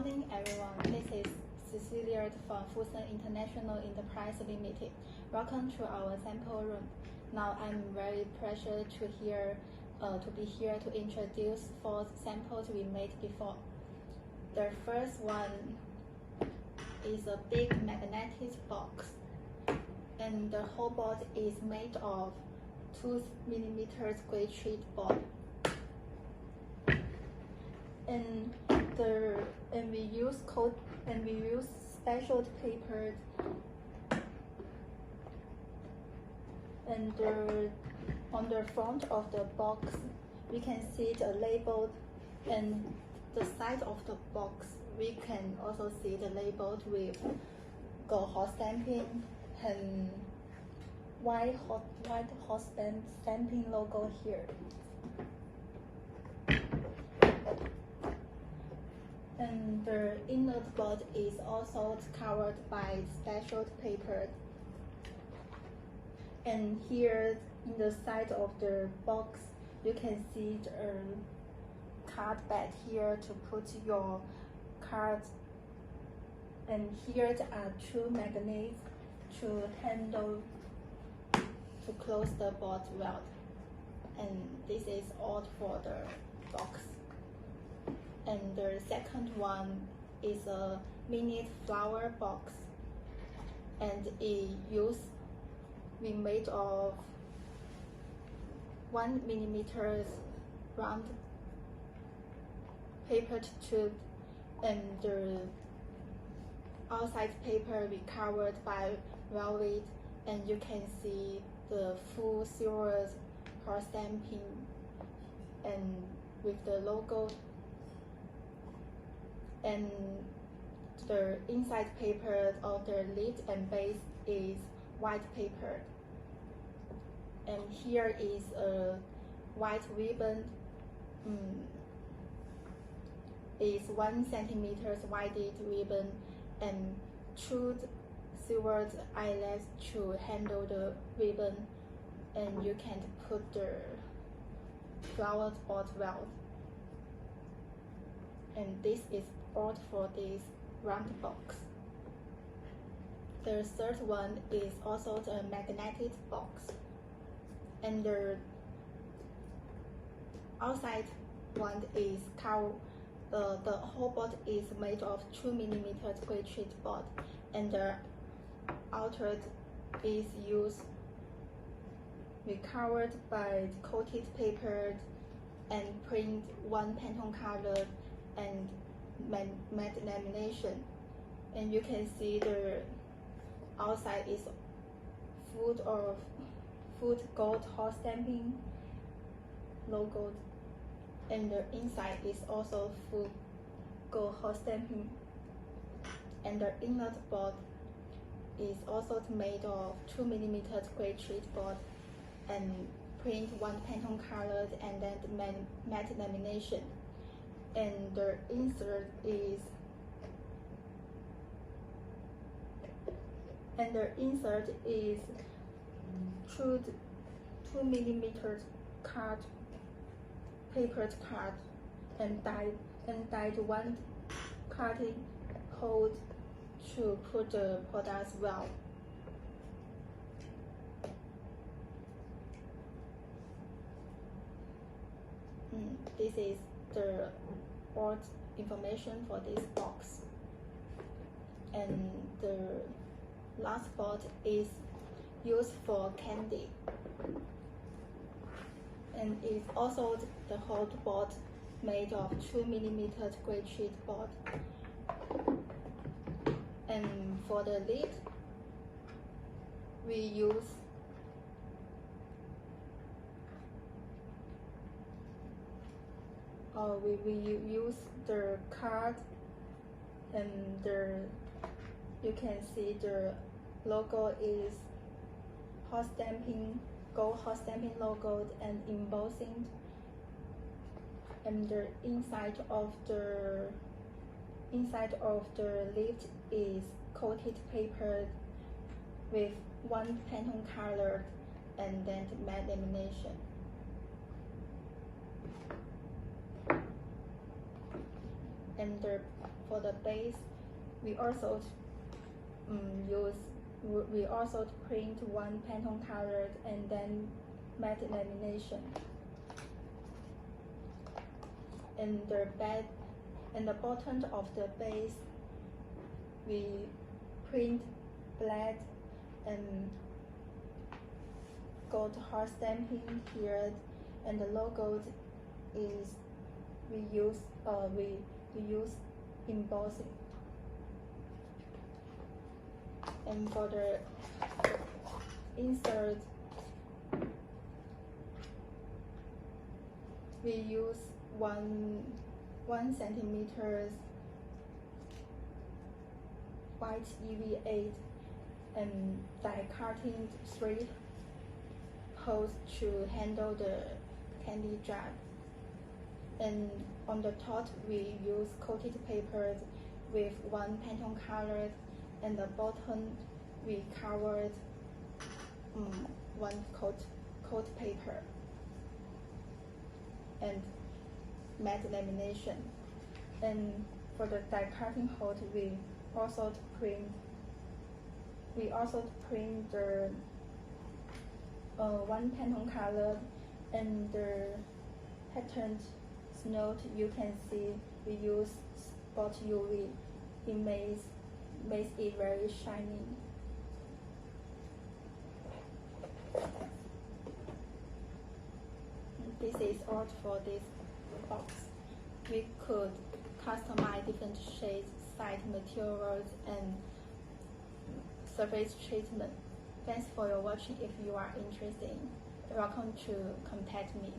morning, everyone. This is Cecilia from Fusen International Enterprise Limited. Welcome to our sample room. Now I'm very pleased to be here to introduce 4 samples we made before. The first one is a big magnetic box, and the whole board is made of 2 mm gray sheet board. And we use special paper, and on the front of the box we can see the label, and the side of the box we can also see the label with gold hot stamping and white hot stamping logo here. And the inner board is also covered by special paper. And here in the side of the box, you can see the card bag here to put your cards. And here there are 2 magnets to handle to close the board well. And this is all for the box. And the second one is a mini flower box, and we made of 1 mm round paper tube, and the outside paper we covered by velvet, and you can see the full silver hot stamping and with the logo. And the inside paper of the lid and base is white paper. And here is a white ribbon, is 1 cm wide ribbon, and 2 silver eyelets to handle the ribbon, and you can put the flower board well. And this is all for this round box. The third one is also the magnetic box, and the outside one is the whole board is made of 2 mm gray sheet board, and the outer is covered by coated paper and print 1 Pantone color and matte lamination. And you can see the outside is full gold hot stamping logo, and the inside is also full gold hot stamping. And the inner board is also made of 2 mm gray sheet board and print 1 Pantone color and then matte lamination. And the insert is 2 mm paper card and dyed 1 cutting hole to put the products well. This is the board information for this box. And the last board is used for candy, and it's also the whole board made of 2 mm gray sheet board. And for the lid, we use the card, and you can see the logo is hot stamping, gold hot stamping logo and embossing. And the inside of the lid is coated paper with 1 Pantone color and then matte lamination. And for the base, we also print one Pantone colored and then matte lamination. And the bottom of the base, we print black and gold hard stamping here, and the logo is we use embossing. And for the insert, we use 1 centimeter white EVA and die cutting 3 holes to handle the candy jar. And on the top, we use coated papers with 1 Pantone colored, and the bottom we covered 1 coat paper and matte lamination. And for the die cutting hole, we also print the 1 Pantone color, and the patterned note you can see we use spot UV. It makes it very shiny. This is all for this box. We could customize different shades, side materials, and surface treatment. Thanks for your watching. If you are interested, welcome to contact me.